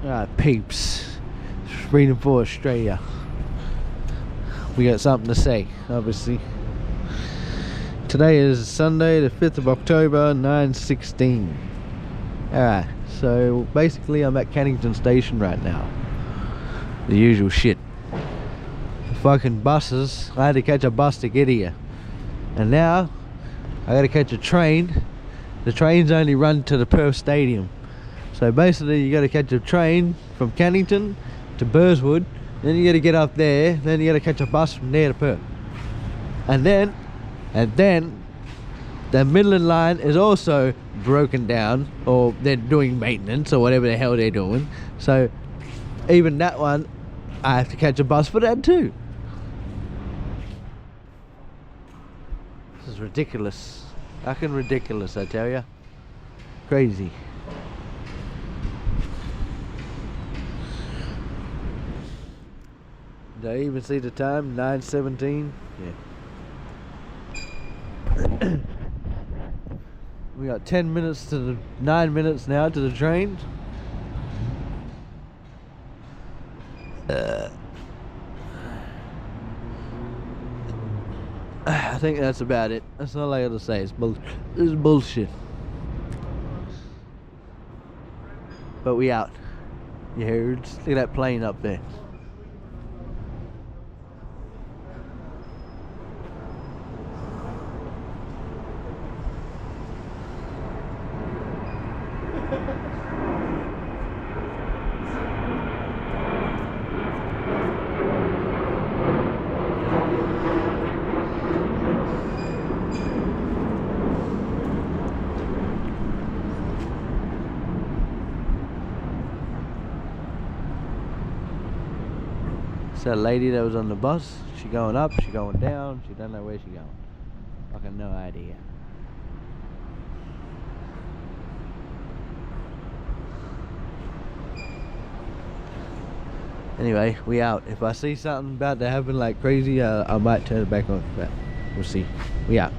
Alright, peeps. Reading for Australia. We got something to say, obviously. Today is Sunday, the 5th of October, 9:16. Alright, so basically I'm at Cannington Station right now. The usual shit. The fucking buses. I had to catch a bus to get here. And now, I gotta catch a train. The trains only run to the Perth Stadium. So basically you gotta catch a train from Cannington to Burswood, then you gotta get up there, then you gotta catch a bus from there to Perth. And then the Midland line is also broken down, or they're doing maintenance or whatever the hell they're doing. So even that one, I have to catch a bus for that too. This is ridiculous. Fucking ridiculous, I tell ya. Crazy. Did I even see the time? 9:17? Yeah. We got 10 minutes to the 9 minutes now to the train. I think that's about it. That's all I gotta say. This is bullshit. But we out. You heard? Look at that plane up there. It's that lady that was on the bus. She going up, she going down, she don't know where she going. Fucking no idea. Anyway, we out. If I see something about to happen like crazy, I might turn it back on, but we'll see. We out.